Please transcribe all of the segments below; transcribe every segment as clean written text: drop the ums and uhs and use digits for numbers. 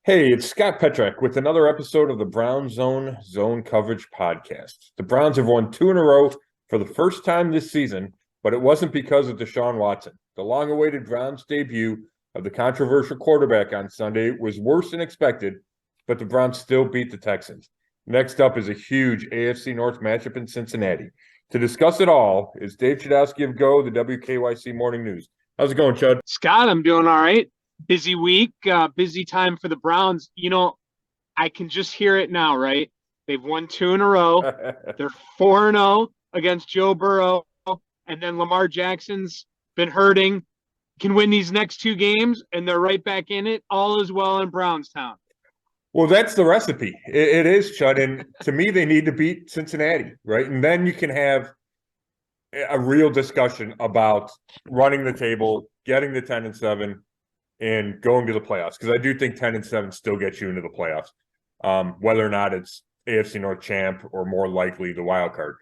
Hey, it's Scott Petrak with another episode of the Brown Zone Coverage Podcast. The Browns have won two in a row for the first time this season, but it wasn't because of Deshaun Watson. The long-awaited Browns debut of the controversial quarterback on Sunday was worse than expected, but the Browns still beat the Texans. Next up is a huge AFC North matchup in Cincinnati. To discuss it all is Dave Chudowsky of the WKYC Morning News. How's it going, Chud? Scott, I'm doing all right. Busy week, busy time for the Browns. I can just hear it now, right? They've won two in a row. They're 4-0 against Joe Burrow, and then Lamar Jackson's been hurting. Can win these next two games, and they're right back in it. All is well in Brownstown. Well, that's the recipe. It is, Chud. And to me, they need to beat Cincinnati, right? And then you can have a real discussion about running the table, getting the 10-7, and going to the playoffs. Because I do think 10-7 still gets you into the playoffs, whether or not it's AFC North champ or more likely the wild card.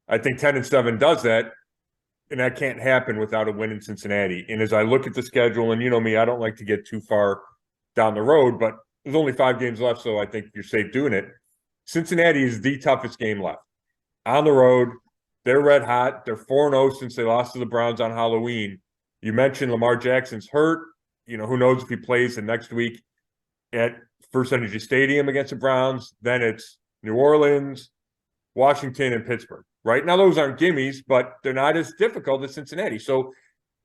I think 10-7 does that, and that can't happen without a win in Cincinnati. And as I look at the schedule, and you know me, I don't like to get too far down the road, but there's only 5 games left, so I think you're safe doing it. Cincinnati is the toughest game left. On the road, they're red hot. They're 4-0 since they lost to the Browns on Halloween. You mentioned Lamar Jackson's hurt. Who knows if he plays the next week at First Energy Stadium against the Browns. Then it's New Orleans, Washington, and Pittsburgh. Right now, those aren't gimmies, but they're not as difficult as Cincinnati. So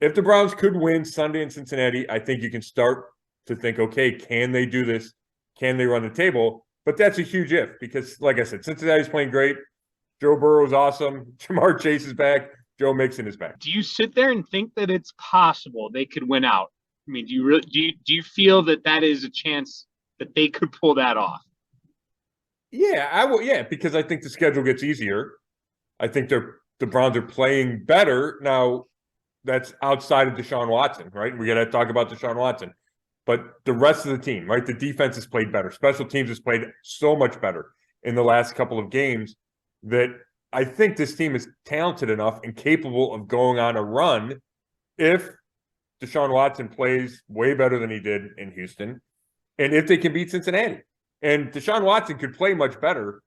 if the Browns could win Sunday in Cincinnati, I think you can start to think, okay, can they do this? Can they run the table? But that's a huge if because, like I said, Cincinnati's playing great. Joe Burrow's awesome. Jamar Chase is back. Joe Mixon is back. Do you sit there and think that it's possible they could win out? I mean, do you feel that is a chance that they could pull that off? Yeah, I will. Yeah, because I think the schedule gets easier. I think the Browns are playing better now. That's outside of Deshaun Watson, right? We got to talk about Deshaun Watson, but the rest of the team, right? The defense has played better. Special teams has played so much better in the last couple of games that I think this team is talented enough and capable of going on a run if Deshaun Watson plays way better than he did in Houston, and if they can beat Cincinnati. And Deshaun Watson could play much better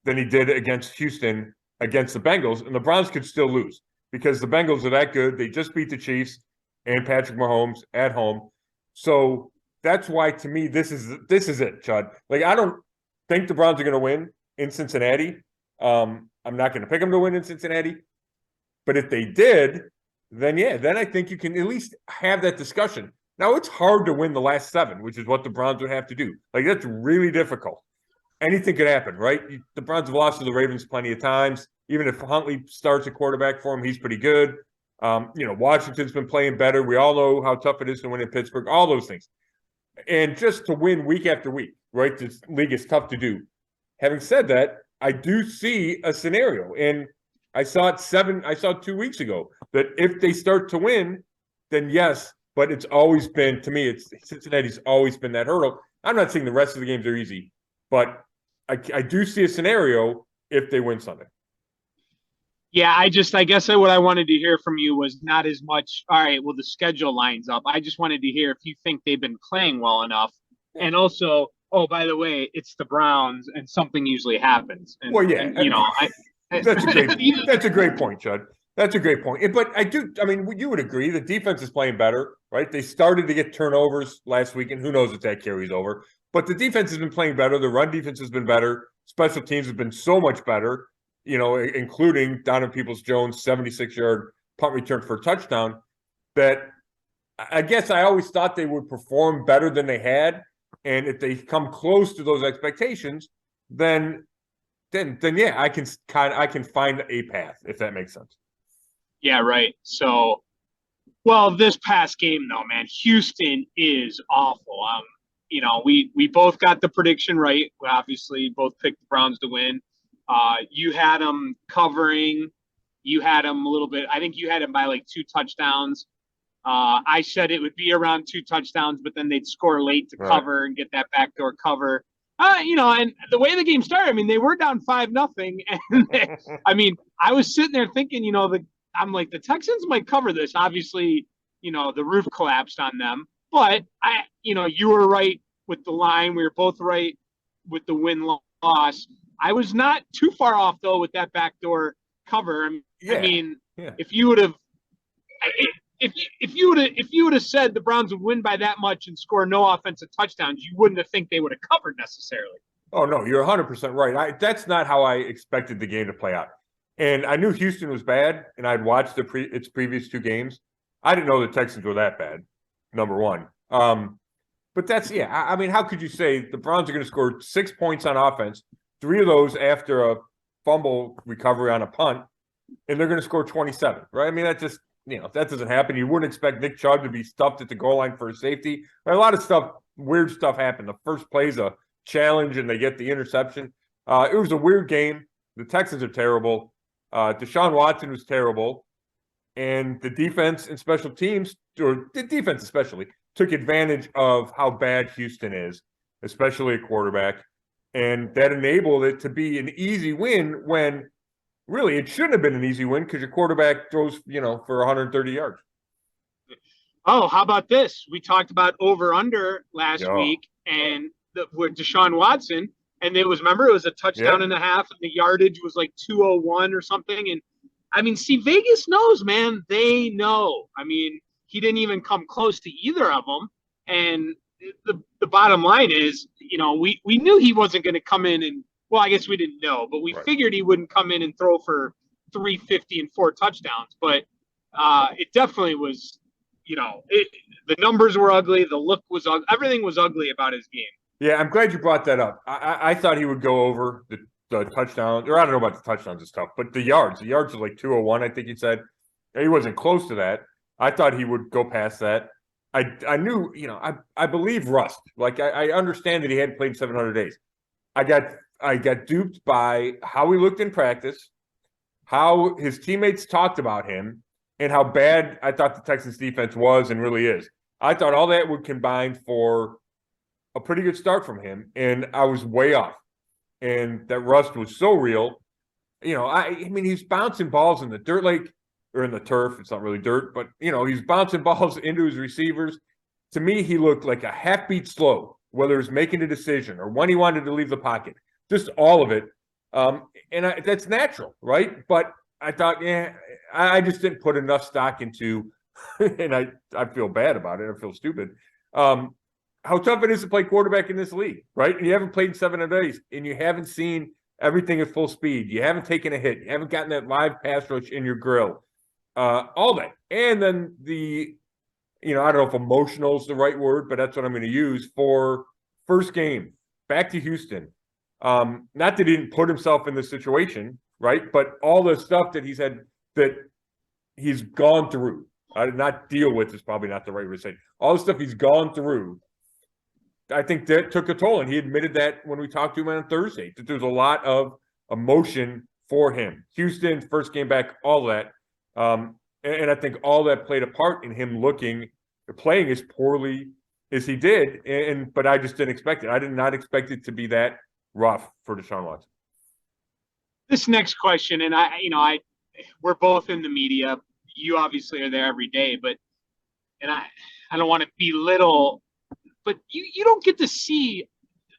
than he did against Houston, against the Bengals, and the Browns could still lose because the Bengals are that good. They just beat the Chiefs and Patrick Mahomes at home. So that's why, to me, this is it, Chud. Like, I don't think the Browns are going to win in Cincinnati. I'm not going to pick them to win in Cincinnati. But if they did, then I think you can at least have that discussion. Now, it's hard to win the last 7, which is what the Browns would have to do. Like, that's really difficult. Anything could happen, right? The Browns have lost to the Ravens plenty of times. Even if Huntley starts a quarterback for him, he's pretty good. Washington's been playing better. We all know how tough it is to win in Pittsburgh, all those things. And just to win week after week, right? This league is tough to do. Having said that, I do see a scenario, and I saw it 2 weeks ago, that if they start to win, then yes, but it's always been, to me, Cincinnati's always been that hurdle. I'm not saying the rest of the games are easy, but I do see a scenario if they win Sunday. Yeah, I guess what I wanted to hear from you was not as much, all right, well, the schedule lines up. I just wanted to hear if you think they've been playing well enough. Yeah. And also, oh, by the way, it's the Browns and something usually happens. And, well, yeah. That's a great point, Chud. That's a great point. But you would agree the defense is playing better, right? They started to get turnovers last week, and who knows if that carries over. But the defense has been playing better. The run defense has been better. Special teams have been so much better, including Donovan Peoples-Jones' 76-yard punt return for a touchdown, that I guess I always thought they would perform better than they had. And if they come close to those expectations, then yeah, I can find a path, if that makes sense. Yeah, right. So, well, this past game though, man, Houston is awful. We both got the prediction right. We obviously both picked the Browns to win. You had them covering. You had them a little bit. I think you had them by like 2 touchdowns. I said it would be around 2 touchdowns, but then they'd score late to cover and get that backdoor cover. And the way the game started, they were down 5-0. And I was sitting there thinking, I'm like, the Texans might cover this. Obviously, the roof collapsed on them, but you were right with the line. We were both right with the win-loss. I was not too far off, though, with that backdoor cover. I mean, if you would have if you would have said the Browns would win by that much and score no offensive touchdowns, you wouldn't have think they would have covered necessarily. Oh, no, you're 100% right. That's not how I expected the game to play out. And I knew Houston was bad, and I'd watched its previous 2 games. I didn't know the Texans were that bad, number one. But that's, I mean, how could you say the Browns are going to score 6 points on offense, 3 of those after a fumble recovery on a punt, and they're going to score 27, right? I mean, that just, that doesn't happen. You wouldn't expect Nick Chud to be stuffed at the goal line for a safety. A lot of stuff, weird stuff happened. The first play's a challenge, and they get the interception. It was a weird game. The Texans are terrible. Deshaun Watson was terrible. And the defense and special teams, or the defense especially, took advantage of how bad Houston is, especially at quarterback. And that enabled it to be an easy win when really it shouldn't have been an easy win because your quarterback throws, for 130 yards. Oh, how about this? We talked about over-under last week and with Deshaun Watson. And it was a touchdown and a half, and the yardage was like 201 or something. And I mean, see, Vegas knows, man. They know. I mean, he didn't even come close to either of them. And the bottom line is, we knew he wasn't going to come in and, well, I guess we didn't know, but we figured he wouldn't come in and throw for 350 and 4 touchdowns. But it definitely was, the numbers were ugly. The look was ugly. Everything was ugly about his game. Yeah, I'm glad you brought that up. I thought he would go over the touchdown, or I don't know about the touchdowns and stuff, but the yards was like 201, I think he said. He wasn't close to that. I thought he would go past that. I knew, I believe Rust. Like, I understand that he hadn't played 700 days. I got duped by how he looked in practice, how his teammates talked about him, and how bad I thought the Texans defense was and really is. I thought all that would combine for a pretty good start from him, and I was way off. And that rust was so real. I mean, he's bouncing balls in the dirt lake or in the turf. It's not really dirt, but, he's bouncing balls into his receivers. To me, he looked like a half beat slow, whether it's making a decision or when he wanted to leave the pocket, just all of it. That's natural, right? But I thought, I just didn't put enough stock into, and I feel bad about it. I feel stupid. How tough it is to play quarterback in this league, right? And you haven't played 7 days, and you haven't seen everything at full speed. You haven't taken a hit. You haven't gotten that live pass rush in your grill. All that. And then I don't know if emotional is the right word, but that's what I'm going to use for first game, back to Houston. Not that he didn't put himself in this situation, right? But all the stuff that he's gone through, not deal with is probably not the right word to say. All the stuff he's gone through, I think that took a toll, and he admitted that when we talked to him on Thursday, that there's a lot of emotion for him. Houston, first game back, all that. And I think all that played a part in him playing as poorly as he did. But I just didn't expect it. I did not expect it to be that rough for Deshaun Watson. This next question, and we're both in the media. You obviously are there every day, and I don't want to belittle, but you don't get to see,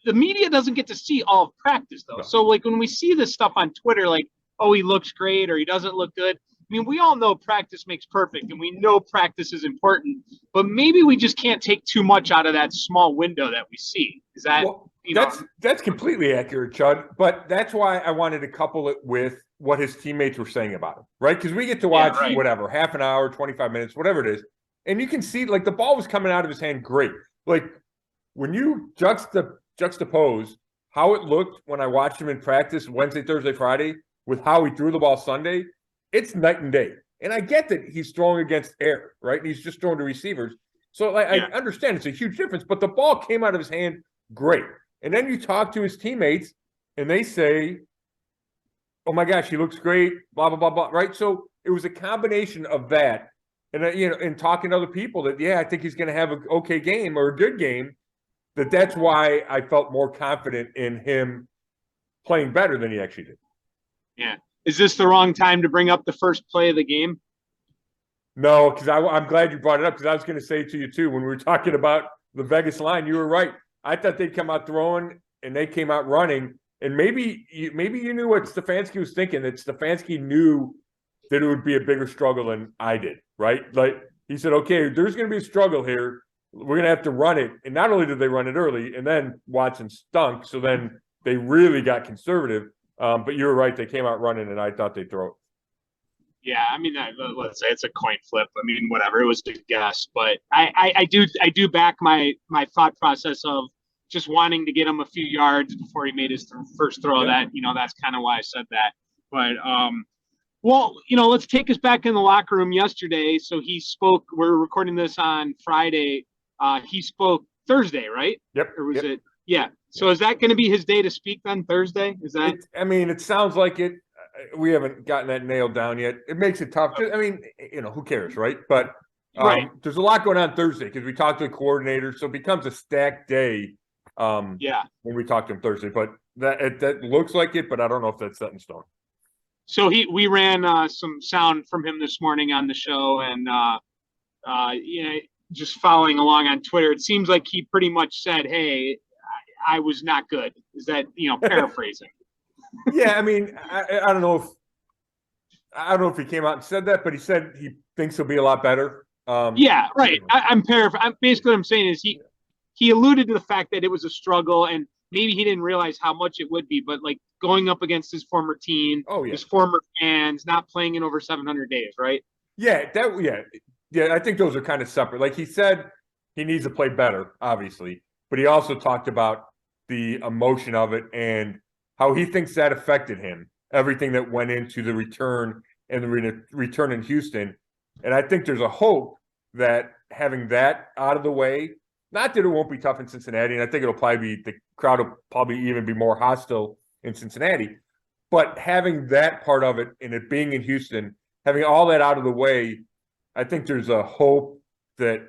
the media doesn't get to see all of practice though. No. So like when we see this stuff on Twitter, like, oh, he looks great or he doesn't look good. I mean, we all know practice makes perfect, and we know practice is important, but maybe we just can't take too much out of that small window that we see. Is that, that's completely accurate, Chud, but that's why I wanted to couple it with what his teammates were saying about him, right? Because we get to watch whatever, half an hour, 25 minutes, whatever it is, and you can see, like, the ball was coming out of his hand great. Like, when you juxtapose how it looked when I watched him in practice Wednesday, Thursday, Friday with how he threw the ball Sunday, it's night and day. And I get that he's throwing against air, right? And he's just throwing to receivers. So I understand it's a huge difference, but the ball came out of his hand great. And then you talk to his teammates, and they say, oh, my gosh, he looks great, blah, blah, blah, blah, right? So it was a combination of that. And, and talking to other people that, I think he's going to have an okay game or a good game, that's why I felt more confident in him playing better than he actually did. Yeah. Is this the wrong time to bring up the first play of the game? No, because I'm glad you brought it up, because I was going to say to you, too, when we were talking about the Vegas line, you were right. I thought they'd come out throwing, and they came out running. And maybe you knew what Stefanski was thinking. That Stefanski knew that it would be a bigger struggle than I did, right? Like he said, okay, there's going to be a struggle here. We're going to have to run it. And not only did they run it early, and then Watson stunk, so then they really got conservative. But you were right; they came out running, and I thought they'd throw it. Yeah, I mean, let's say it's a coin flip. I mean, whatever, it was a guess, but I do back my thought process of just wanting to get him a few yards before he made his first throw. Yeah. That that's kind of why I said that. But well, let's take us back in the locker room yesterday. So he spoke. We're recording this on Friday. He spoke Thursday, right? Yep. Or was it? Yeah. So is that going to be his day to speak then? Thursday? Is that? It sounds like it. We haven't gotten that nailed down yet. It makes it tough. I mean, who cares, right? But Right. There's a lot going on Thursday because we talked to the coordinator, so it becomes a stacked day. Yeah. When we talk to him Thursday, but that looks like it, but I don't know if that's set in stone. So we ran some sound from him this morning on the show, and just following along on Twitter, it seems like he pretty much said, "Hey, I was not good." Is that paraphrasing? Yeah, I mean, I don't know if he came out and said that, but he said he thinks he'll be a lot better. Yeah, right. I'm paraphrasing. Basically, what I'm saying is he alluded to the fact that it was a struggle, and maybe he didn't realize how much it would be, but like going up against his former team, his former fans, not playing in over 700 days, right? Yeah, I think those are kind of separate. Like he said, he needs to play better, obviously, but he also talked about the emotion of it and how he thinks that affected him, everything that went into the return and the return in Houston. And I think there's a hope that having that out of the way, not that it won't be tough in Cincinnati, and I think the crowd will probably even be more hostile in Cincinnati, but having that part of it and it being in Houston, having all that out of the way, I think there's a hope that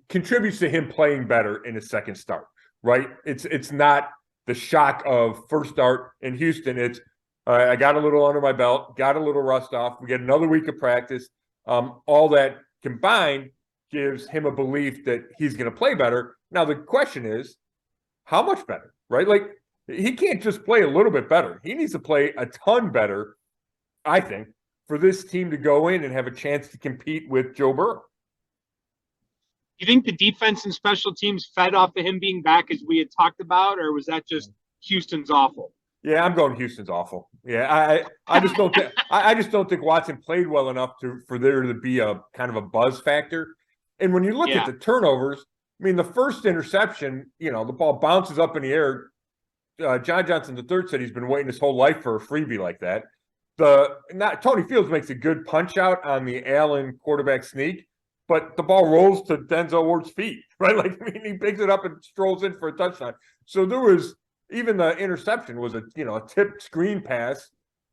contributes to him playing better in his second start, right? It's not the shock of first start in Houston. It's I got a little under my belt, got a little rust off. We get another week of practice. All that combined gives him a belief that he's going to play better. Now, the question is, how much better, right? Like, he can't just play a little bit better. He needs to play a ton better, I think, for this team to go in and have a chance to compete with Joe Burrow. You think the defense and special teams fed off of him being back as we had talked about, or was that just Houston's awful? Yeah, I'm going Houston's awful. Yeah, I just don't think I just don't think Watson played well enough for there to be a kind of a buzz factor. And when you look at the turnovers, I mean, the first interception, the ball bounces up in the air. John Johnson III said he's been waiting his whole life for a freebie like that. Tony Fields makes a good punch out on the Allen quarterback sneak, but the ball rolls to Denzel Ward's feet, right? Like, I mean, he picks it up and strolls in for a touchdown. So there was even the interception was a tipped screen pass.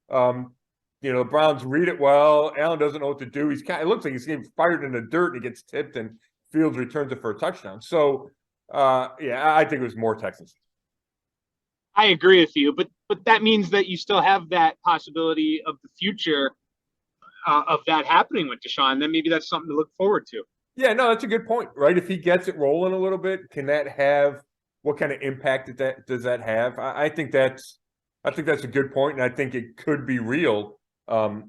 The Browns read it well. Allen doesn't know what to do. It looks like he's getting fired in the dirt and he gets tipped, and Fields returns it for a touchdown. So, I think it was more Texans. I agree with you, but that means that you still have that possibility of the future of that happening with Deshaun. Then maybe that's something to look forward to. Yeah, no, that's a good point, right? If he gets it rolling a little bit, can that have what kind of impact does that have? I think that's a good point, and I think it could be real. I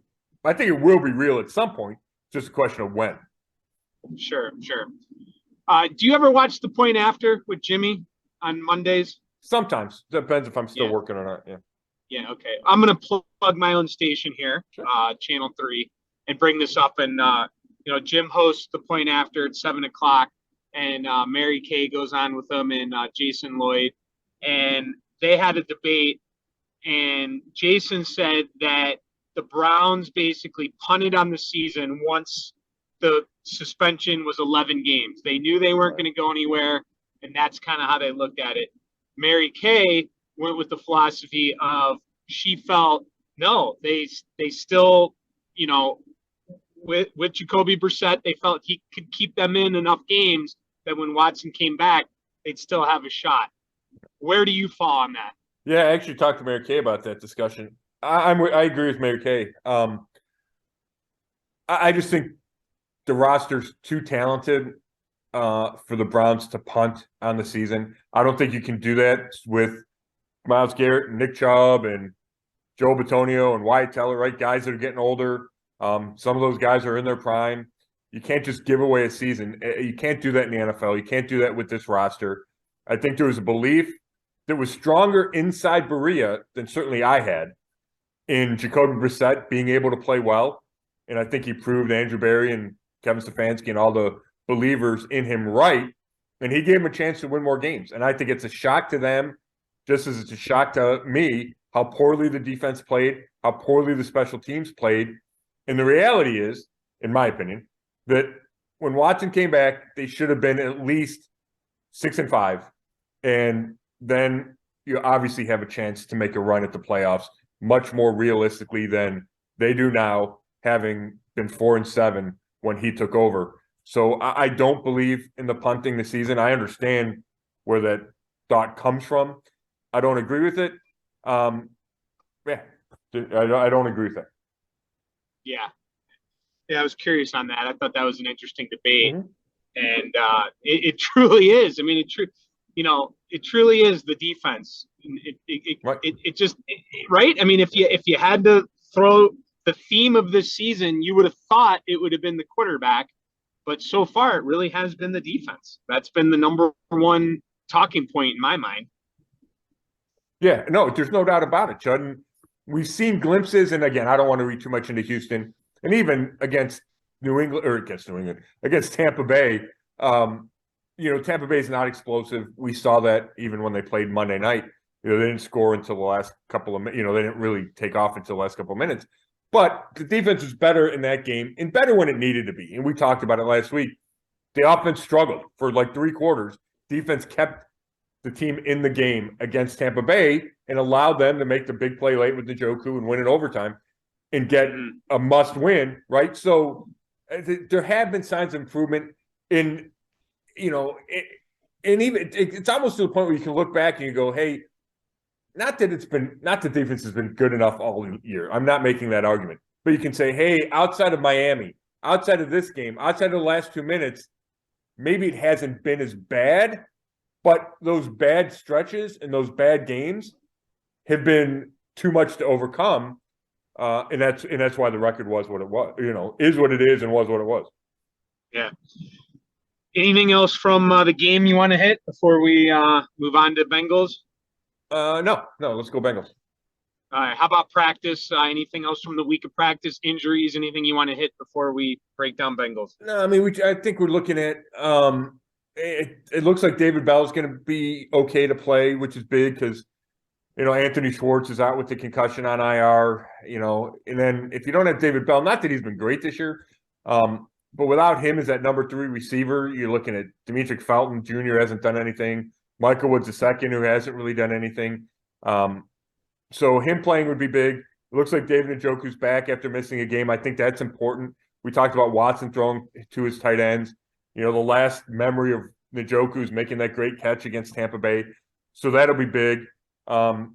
think it will be real at some point. Just a question of when. Sure. Do you ever watch The Point After with Jimmy on Mondays? Sometimes. Depends if I'm still working or not. Yeah. Yeah, okay. I'm going to plug my own station here, sure. Channel 3, and bring this up. And, Jim hosts The Point After at 7 o'clock, and Mary Kay goes on with them, and Jason Lloyd. And they had a debate, and Jason said that the Browns basically punted on the season once the suspension was 11 games. They knew they weren't going to go anywhere, and that's kind of how they looked at it. Mary Kay went with the philosophy of she felt, no, they still, with Jacoby Brissett, they felt he could keep them in enough games that when Watson came back, they'd still have a shot. Where do you fall on that? Yeah, I actually talked to Mary Kay about that discussion. I agree with Mary Kay. I just think the roster's too talented for the Browns to punt on the season. I don't think you can do that with Myles Garrett and Nick Chubb and Joe Bitonio and Wyatt Teller, right? Guys that are getting older. Some of those guys are in their prime. You can't just give away a season. You can't do that in the NFL. You can't do that with this roster. I think there was a belief that was stronger inside Berea than certainly I had in Jacoby Brissett being able to play well. And I think he proved Andrew Berry and Kevin Stefanski and all the believers in him right. And he gave him a chance to win more games. And I think it's a shock to them, just as it's a shock to me, how poorly the defense played, how poorly the special teams played. And the reality is, in my opinion, that when Watson came back, they should have been at least 6-5. And then you obviously have a chance to make a run at the playoffs much more realistically than they do now, having been 4-7 when he took over. So I don't believe in the punting this season. I understand where that thought comes from. I don't agree with it. I don't agree with that. Yeah. Yeah, I was curious on that. I thought that was an interesting debate. Mm-hmm. And it truly is. I mean, it truly is the defense. It just right. I mean, if you had to throw the theme of this season, you would have thought it would have been the quarterback, but so far it really has been the defense. That's been the number one talking point in my mind. Yeah, no, there's no doubt about it, Chud. And we've seen glimpses, and again, I don't want to read too much into Houston, and even against against Tampa Bay. Tampa Bay is not explosive. We saw that even when they played Monday night. They didn't score until the last couple of minutes. They didn't really take off until the last couple of minutes. But the defense was better in that game and better when it needed to be. And we talked about it last week. The offense struggled for like 3 quarters. Defense kept the team in the game against Tampa Bay and allowed them to make the big play late with Njoku and win in overtime and get a must win, right? So there have been signs of improvement in, and even it's almost to the point where you can look back and you go, hey, not that defense has been good enough all year. I'm not making that argument. But you can say, hey, outside of Miami, outside of this game, outside of the last 2 minutes, maybe it hasn't been as bad, but those bad stretches and those bad games have been too much to overcome. And that's why the record was what it was, is what it is and was what it was. Yeah. Anything else from the game you want to hit before we move on to Bengals? No, let's go Bengals. All right. How about practice? Anything else from the week of practice? Injuries? Anything you want to hit before we break down Bengals? No, I mean, I think we're looking at it looks like David Bell is going to be okay to play, which is big because, Anthony Schwartz is out with the concussion on IR, and then if you don't have David Bell, not that he's been great this year, but without him as that number 3 receiver, you're looking at Demetric Felton Jr. hasn't done anything. Michael Woods II, who hasn't really done anything. So him playing would be big. It looks like David Njoku's back after missing a game. I think that's important. We talked about Watson throwing to his tight ends. The last memory of Njoku is making that great catch against Tampa Bay. So that'll be big. I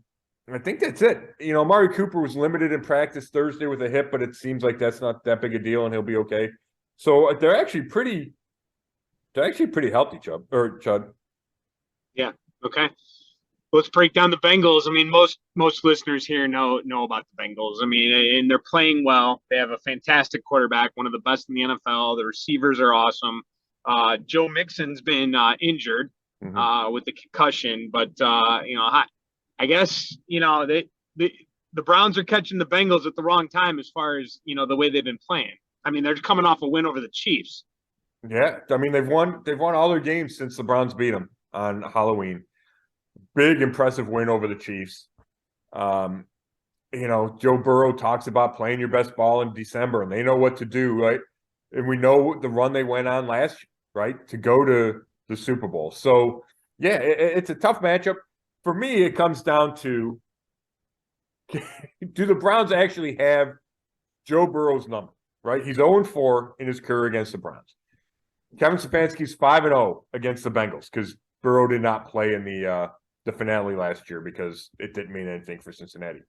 think that's it. Amari Cooper was limited in practice Thursday with a hip, but it seems like that's not that big a deal and he'll be okay. So they're actually pretty healthy, Chud. Yeah. Okay. Let's break down the Bengals. I mean, most listeners here know about the Bengals. I mean, and they're playing well. They have a fantastic quarterback, one of the best in the NFL. The receivers are awesome. Joe Mixon's been injured with the concussion, but I guess the Browns are catching the Bengals at the wrong time as far as the way they've been playing. I mean, they're coming off a win over the Chiefs. Yeah, I mean they've won all their games since the Browns beat them on Halloween. Big, impressive win over the Chiefs. Joe Burrow talks about playing your best ball in December, and they know what to do, right? And we know the run they went on last year, right, to go to the Super Bowl. So, yeah, it's a tough matchup. For me, it comes down to, do the Browns actually have Joe Burrow's number, right? He's 0-4 in his career against the Browns. Kevin Stefanski's 5-0 against the Bengals because Burrow did not play in the finale last year because it didn't mean anything for Cincinnati.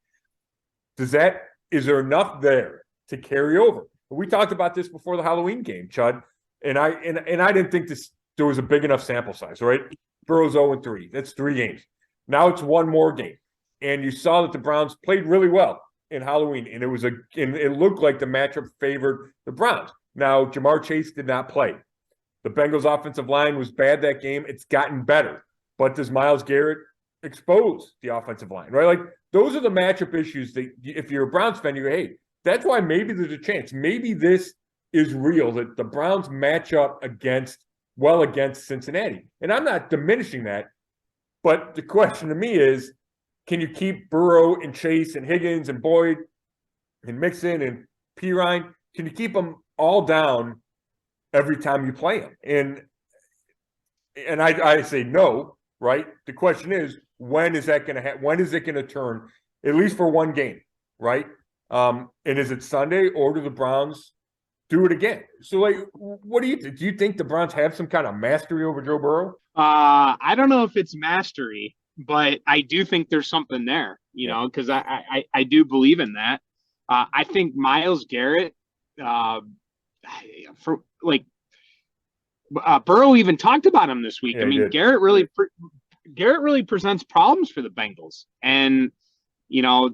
Is there enough there to carry over? We talked about this before the Halloween game, Chud, and I didn't think this there was a big enough sample size, right? Burrow's 0-3. That's 3 games. Now it's 1 more game. And you saw that the Browns played really well in Halloween, and it looked like the matchup favored the Browns. Now, Jamar Chase did not play. The Bengals offensive line was bad that game. It's gotten better. But does Myles Garrett expose the offensive line, right? Like, those are the matchup issues that if you're a Browns fan, you go, hey, that's why maybe there's a chance. Maybe this is real, that the Browns match up against Cincinnati. And I'm not diminishing that. But the question to me is, can you keep Burrow and Chase and Higgins and Boyd and Mixon and Pirine? Can you keep them all down every time you play them? And I say no, right? The question is, when is that going to happen? When is it going to turn, at least for one game, right? And is it Sunday, or do the Browns do it again? So, like, what do you think? Do you think the Browns have some kind of mastery over Joe Burrow? I don't know if it's mastery, but I do think there's something there, you know, because I do believe in that. I think Myles Garrett, Burrow even talked about him this week. Yeah, I mean, Garrett really presents problems for the Bengals, and you know,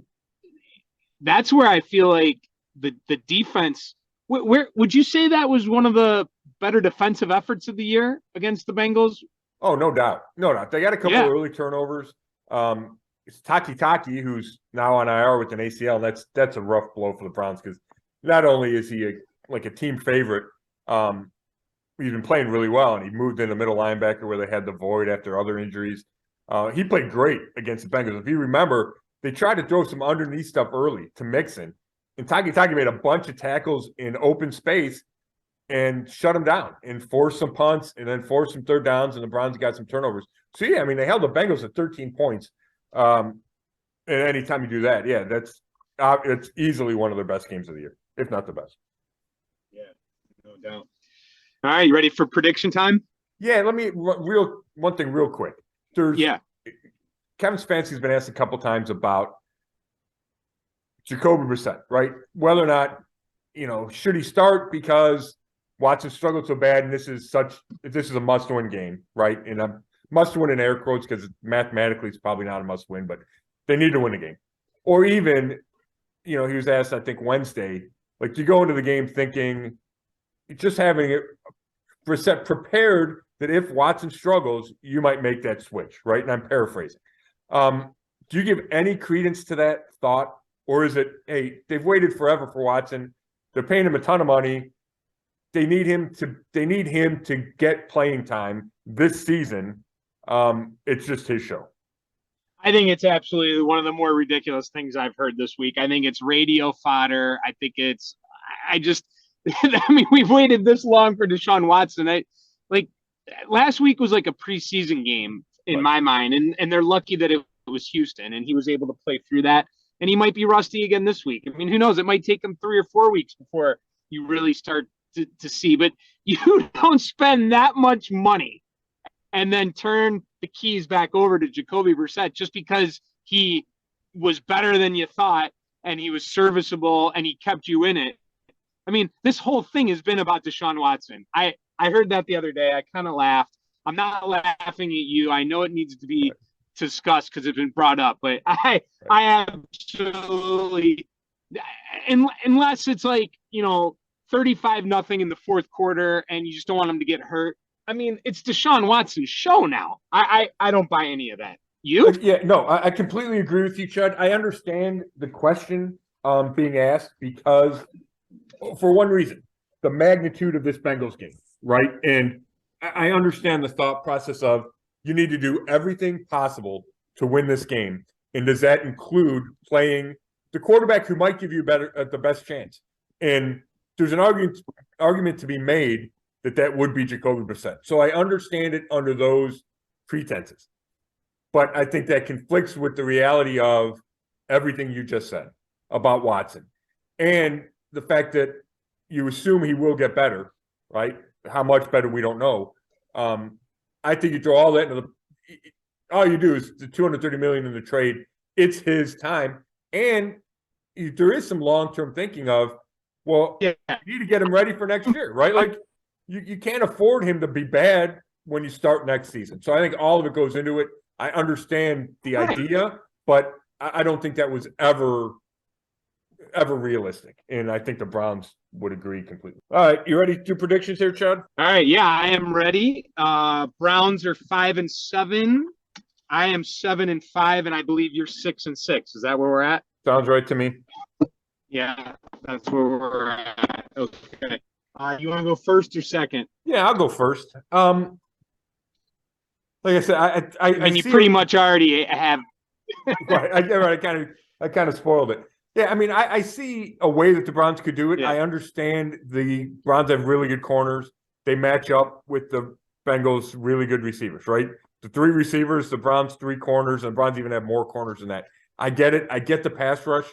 that's where I feel like the defense. Where would you say that was one of the better defensive efforts of the year against the Bengals? Oh, no doubt. No doubt. They got a couple of early turnovers. It's Taki, who's now on IR with an ACL. That's a rough blow for the Browns, because not only is he a team favorite, he's been playing really well, and he moved in the middle linebacker where they had the void after other injuries. He played great against the Bengals. If you remember, they tried to throw some underneath stuff early to Mixon, and Taki made a bunch of tackles in open space and shut him down and forced some punts and then forced some third downs, and the Browns got some turnovers. So, yeah, I mean, they held the Bengals at 13 points. And anytime you do that, yeah, it's easily one of their best games of the year, if not the best. Yeah, no doubt. All right, you ready for prediction time? Yeah, let me one thing real quick. Kevin Stefanski's been asked a couple times about Jacoby Brissett, right? Whether or not, should he start because Watson struggled so bad, and this is a must-win game, right? And a must-win in air quotes, because mathematically it's probably not a must-win, but they need to win the game. Or even, he was asked, I think, Wednesday, like, you go into the game thinking, just having it Brissett prepared that if Watson struggles, you might make that switch, right? And I'm paraphrasing. Do you give any credence to that thought? Or is it, hey, they've waited forever for Watson. They're paying him a ton of money. They need him to get playing time this season. It's just his show. I think it's absolutely one of the more ridiculous things I've heard this week. I think it's radio fodder. I think we've waited this long for Deshaun Watson. Last week was like a preseason game in my mind, and they're lucky that it was Houston and he was able to play through that. And he might be rusty again this week. I mean, who knows? It might take him 3 or 4 weeks before you really start to see. But you don't spend that much money and then turn the keys back over to Jacoby Brissett just because he was better than you thought and he was serviceable and he kept you in it. I mean, this whole thing has been about Deshaun Watson. I heard that the other day. I kind of laughed. I'm not laughing at you. I know it needs to be discussed because it's been brought up, but I absolutely, unless it's like, 35-0 in the fourth quarter and you just don't want him to get hurt. I mean, it's Deshaun Watson's show now. I don't buy any of that. You? Yeah, no, I completely agree with you, Chud. I understand the question being asked because, for one reason, the magnitude of this Bengals game, right? And I understand the thought process of you need to do everything possible to win this game. And does that include playing the quarterback who might give you the best chance? And there's an argument to be made that would be Jacoby Brissett. So I understand it under those pretenses. But I think that conflicts with the reality of everything you just said about Watson. And the fact that you assume he will get better, right? How much better, we don't know. I think you throw all that into all you do is the $230 million in the trade. It's his time. And there is some long-term thinking of, well, you need to get him ready for next year, right? Like, you can't afford him to be bad when you start next season. So I think all of it goes into it. I understand the idea, but I don't think that was ever realistic. And I think the Browns would agree completely. All right, you ready to do predictions here, Chud? All right, yeah, I am ready. Browns are 5-7. I am 7-5, and I believe you're 6-6. Is that where we're at? Sounds right to me. Yeah, that's where we're at. Okay. You want to go first or second? Yeah, I'll go first. Like I said, I mean, you pretty much already have. Right, I kind of spoiled it. Yeah, I mean, I see a way that the Browns could do it. Yeah. I understand the Browns have really good corners. They match up with the Bengals' really good receivers, right? The 3 receivers, the Browns' 3 corners, and the Browns even have more corners than that. I get it. I get the pass rush.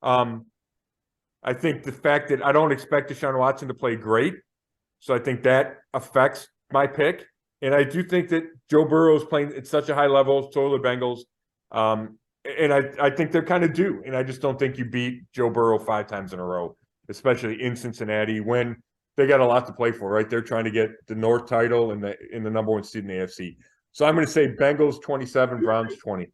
I think the fact that I don't expect Deshaun Watson to play great, so I think that affects my pick. And I do think that Joe Burrow is playing at such a high level, so are the Bengals. And I think they're kind of due. And I just don't think you beat Joe Burrow 5 times in a row, especially in Cincinnati when they got a lot to play for, right? They're trying to get the North title and the number 1 seed in the AFC. So I'm going to say Bengals 27, Browns 20.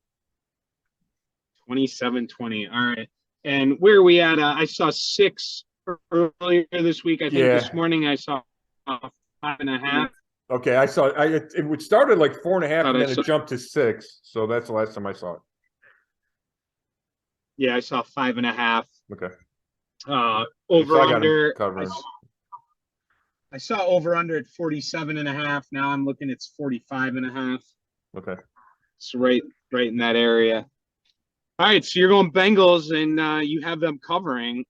27-20. All right. And where are we at? I saw 6 earlier this week. I think this morning I saw 5.5. Okay, I saw it started like 4.5 and then it jumped to 6. So that's the last time I saw it. Yeah, I saw 5.5. Okay. Over under. I saw over under at 47.5. Now I'm looking at 45.5. Okay. So right in that area. All right, so you're going Bengals, and you have them covering.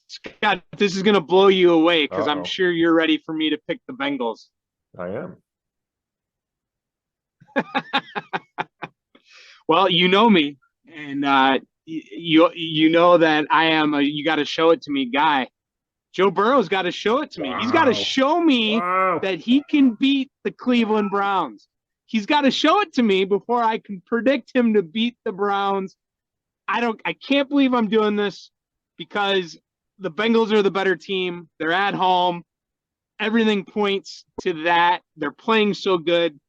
Scott, this is going to blow you away because I'm sure you're ready for me to pick the Bengals. I am. Well, you know me, and you know that I am a you got to show it to me guy. Joe Burrow's got to show it to me. Wow. He's got to show me that he can beat the Cleveland Browns. He's got to show it to me before I can predict him to beat the Browns. I can't believe I'm doing this because the Bengals are the better team. They're at home. Everything points to that. They're playing so good.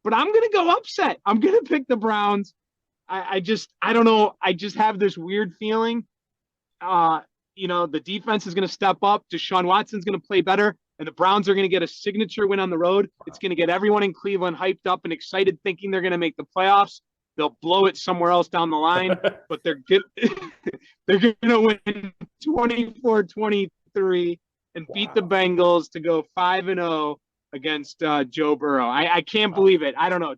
But I'm going to go upset. I'm going to pick the Browns. I don't know. I just have this weird feeling. The defense is going to step up. Deshaun Watson's going to play better. And the Browns are going to get a signature win on the road. It's going to get everyone in Cleveland hyped up and excited, thinking they're going to make the playoffs. They'll blow it somewhere else down the line, but they're going to win 24-23 and beat the Bengals to go 5-0 against Joe Burrow. I can't believe it. I don't know.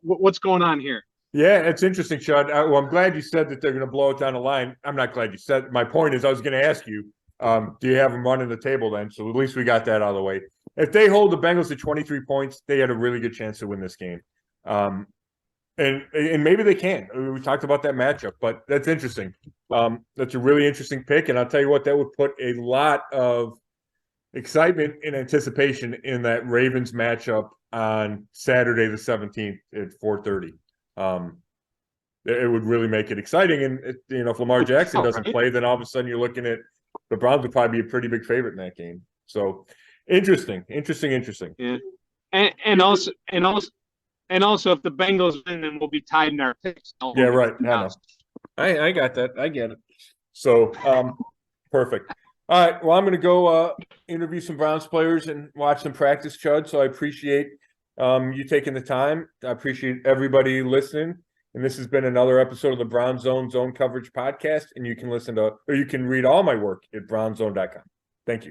What's going on here? Yeah, it's interesting, Chud. Well, I'm glad you said that they're going to blow it down the line. I'm not glad you said. My point is, I was going to ask you, do you have them running the table then? So at least we got that out of the way. If they hold the Bengals to 23 points, they had a really good chance to win this game. And maybe they can. We talked about that matchup, but that's interesting. That's a really interesting pick. And I'll tell you what, that would put a lot of excitement and anticipation in that Ravens matchup on Saturday the 17th at 4:30. It would really make it exciting. And, if Lamar Jackson doesn't play, then all of a sudden you're looking at the Browns would probably be a pretty big favorite in that game. So interesting. Yeah. And also if the Bengals win, then we'll be tied in our picks. Yeah, right. I got that. I get it. So perfect. All right. Well, I'm going to go interview some Browns players and watch them practice, Chud. So I appreciate you taking the time. I appreciate everybody listening. And this has been another episode of the Brown Zone Coverage Podcast. And you can you can read all my work at brownzone.com. Thank you.